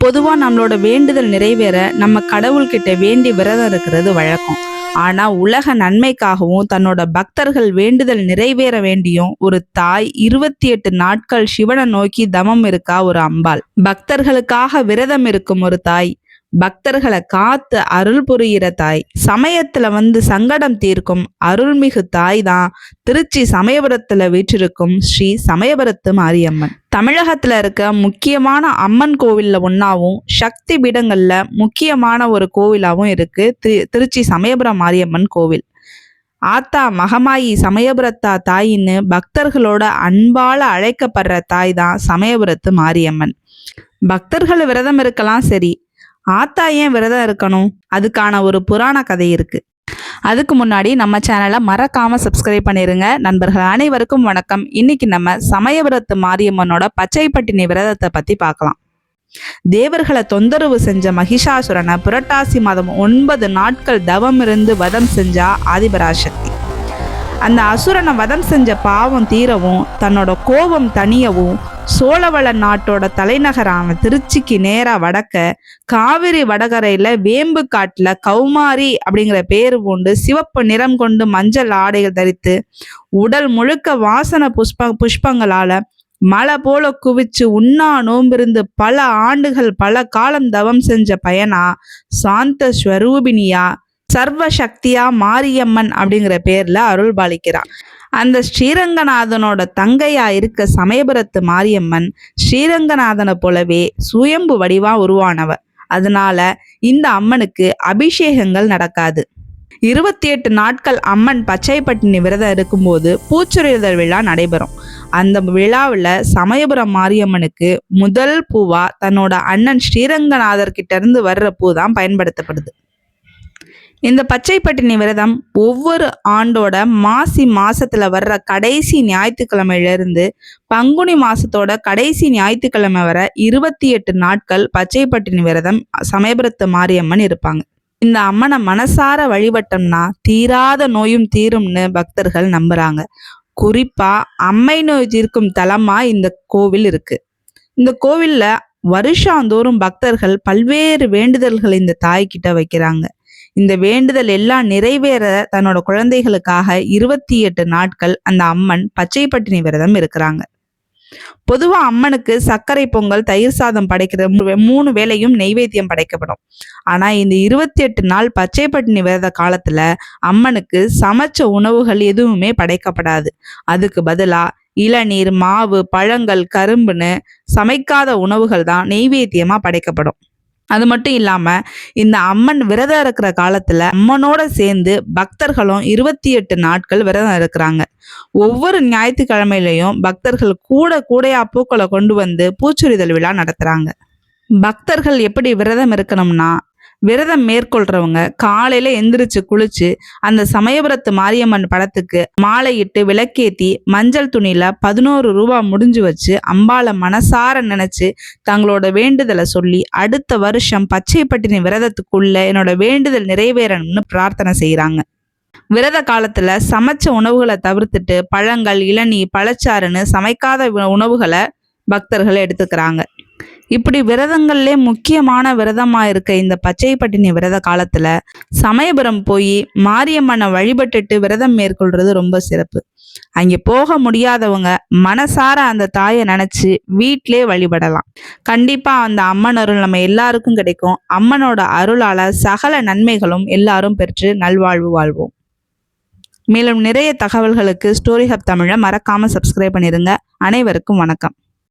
பொதுவா நம்மளோட வேண்டுதல் நிறைவேற நம்ம கடவுள்கிட்ட வேண்டி விரதம் இருக்கிறது வழக்கம். ஆனா உலக நன்மைக்காகவும் தன்னோட பக்தர்கள் வேண்டுதல் நிறைவேற வேண்டியும் ஒரு தாய் 28 நாட்கள் சிவனை நோக்கி தவம் இருக்கா ஒரு அம்பாள். பக்தர்களுக்காக விரதம் இருக்கும் ஒரு தாய், பக்தர்களை காத்து அருள் புரிகிற தாய், சமயத்துல சங்கடம் தீர்க்கும் அருள்மிகு தாய் தான் திருச்சி சமயபுரத்துல வீற்றிருக்கும் ஸ்ரீ சமயபுரத்து மாரியம்மன். தமிழகத்துல இருக்க முக்கியமான அம்மன் கோவில்ல ஒன்னாவும் சக்தி பீடங்கள்ல முக்கியமான ஒரு கோவிலாவும் இருக்கு திருச்சி சமயபுரம் மாரியம்மன் கோவில். ஆத்தா மகமாயி சமயபுரத்தா தாயின்னு பக்தர்களோட அன்பால அழைக்கப்படுற தாய் தான் சமயபுரத்து மாரியம்மன். பக்தர்கள் விரதம் இருக்கலாம் சரி, ஆத்தா ஏன் விரதம் இருக்கணும்? அதுக்கான ஒரு புராண கதை இருக்கு. அதுக்கு முன்னாடி நம்ம சேனலை மறக்காம சப்ஸ்கிரைப் பண்ணிருங்க. நண்பர்கள் அனைவருக்கும் வணக்கம். இன்னைக்கு நம்ம சமயபுரத்து மாரியம்மனோட பச்சைப்பட்டினி விரதத்தை பத்தி பார்க்கலாம். தேவர்களை தொந்தரவு செஞ்ச மகிஷாசுரனை புரட்டாசி மாதம் 9 நாட்கள் தவம் இருந்து வதம் செஞ்சா ஆதிபராசக்தி. அந்த அசுரனை வதம் செஞ்ச பாவம் தீரவும் தன்னோட கோபம் தனியவும் சோழவள நாட்டோட தலைநகரான திருச்சிக்கு நேரா வடக்க காவிரி வடகரையில வேம்பு காட்டுல கௌமாரி அப்படிங்கிற பேரு கொண்டு சிவப்பு நிறம் கொண்டு மஞ்சள் ஆடைகள் தரித்து உடல் முழுக்க வாசன புஷ்பங்களால மலை போல குவிச்சு உண்ணா நோம்பிருந்து பல ஆண்டுகள் பல காலம் தவம் செஞ்ச பயனா சாந்த ஸ்வரூபினியா சர்வ சக்தியா மாரியம்மன் அப்படிங்கிற பேர்ல அருள் பாலிக்கிறான். அந்த ஸ்ரீரங்கநாதனோட தங்கையா இருக்க சமயபுரத்து மாரியம்மன் ஸ்ரீரங்கநாதனை போலவே சுயம்பு வடிவா உருவானவர். அதனால இந்த அம்மனுக்கு அபிஷேகங்கள் நடக்காது. 28 நாட்கள் அம்மன் பச்சைப்பட்டினி விரதம் இருக்கும்போது பூச்சொரிதல் விழா நடைபெறும். அந்த விழாவில் சமயபுரம் மாரியம்மனுக்கு முதல் பூவா தன்னோட அண்ணன் ஸ்ரீரங்கநாதர் கிட்ட இருந்து வர்ற பூ தான் பயன்படுத்தப்படுது. இந்த பச்சைப்பட்டினி விரதம் ஒவ்வொரு ஆண்டோட மாசி மாசத்துல வர்ற கடைசி ஞாயிற்றுக்கிழமையில இருந்து பங்குனி மாசத்தோட கடைசி ஞாயிற்றுக்கிழமை வர 28 நாட்கள் பச்சைப்பட்டினி விரதம் சமயபுரத்து மாரியம்மன் இருப்பாங்க. இந்த அம்மனை மனசார வழிபட்டோம்னா தீராத நோயும் தீரும்னு பக்தர்கள் நம்புறாங்க. குறிப்பா அம்மை நோய் தீர்க்கும் தலமா இந்த கோவில் இருக்கு. இந்த கோவில்ல வருஷாந்தோறும் பக்தர்கள் பல்வேறு வேண்டுதல்கள் இந்த தாய் கிட்ட வைக்கிறாங்க. இந்த வேண்டுதல் எல்லாம் நிறைவேற தன்னோட குழந்தைகளுக்காக 28 நாட்கள் அந்த அம்மன் பச்சைப்பட்டினி விரதம் இருக்கிறாங்க. பொதுவா அம்மனுக்கு சர்க்கரை பொங்கல், தயிர் சாதம் படைக்கிற 3 வேளையும் நெய்வேத்தியம் படைக்கப்படும். ஆனா இந்த 28 நாள் பச்சைப்பட்டினி விரத காலத்துல அம்மனுக்கு சமைச்ச உணவுகள் எதுவுமே படைக்கப்படாது. அதுக்கு பதிலா இளநீர், மாவு, பழங்கள், கரும்புன்னு சமைக்காத உணவுகள் தான் நெய்வேத்தியமா படைக்கப்படும். அது மட்டும் இல்லாம இந்த அம்மன் விரதம் இருக்கிற காலத்துல அம்மனோட சேர்ந்து பக்தர்களும் 28 நாட்கள் விரதம் இருக்கிறாங்க. ஒவ்வொரு ஞாயிற்றுக்கிழமையிலையும் பக்தர்கள் கூடையா பூக்களை கொண்டு வந்து பூச்சொரிதல் விழா நடத்துறாங்க. பக்தர்கள் எப்படி விரதம் இருக்கணும்னா, விரதம் மேற்கொள்றவங்க காலையில எந்திரிச்சு குளிச்சு அந்த சமயபுரத்து மாரியம்மன் படத்துக்கு மாலையிட்டு விளக்கேத்தி மஞ்சள் துணியில 11 ரூபாய் முடிஞ்சு வச்சு அம்பாளை மனசார நினைச்சு தங்களோட வேண்டுதலை சொல்லி அடுத்த வருஷம் பச்சைப்பட்டினி விரதத்துக்குள்ள என்னோட வேண்டுதல் நிறைவேறணும்னு பிரார்த்தனை செய்யறாங்க. விரத காலத்துல சமைச்ச உணவுகளை தவிர்த்துட்டு பழங்கள், இளநீ, பழச்சாறுன்னு சமைக்காத உணவுகளை பக்தர்கள் எடுத்துக்கிறாங்க. இப்படி விரதங்கள்லே முக்கியமான விரதமா இருக்க இந்த பச்சைப்பட்டினி விரத காலத்துல சமயபுரம் போய் மாரியம்மனை வழிபட்டுட்டு விரதம் மேற்கொள்றது ரொம்ப சிறப்பு. அங்கே போக முடியாதவங்க மனசார அந்த தாயை நினைச்சு வீட்டிலே வழிபடலாம். கண்டிப்பா அந்த அம்மன் அருள் நம்ம எல்லாருக்கும் கிடைக்கும். அம்மனோட அருளால சகல நன்மைகளும் எல்லாரும் பெற்று நல்வாழ்வு வாழ்வோம். மேலும் நிறைய தகவல்களுக்கு ஸ்டோரி ஹப் தமிழை மறக்காம சப்ஸ்கிரைப் பண்ணிருங்க. அனைவருக்கும் வணக்கம்.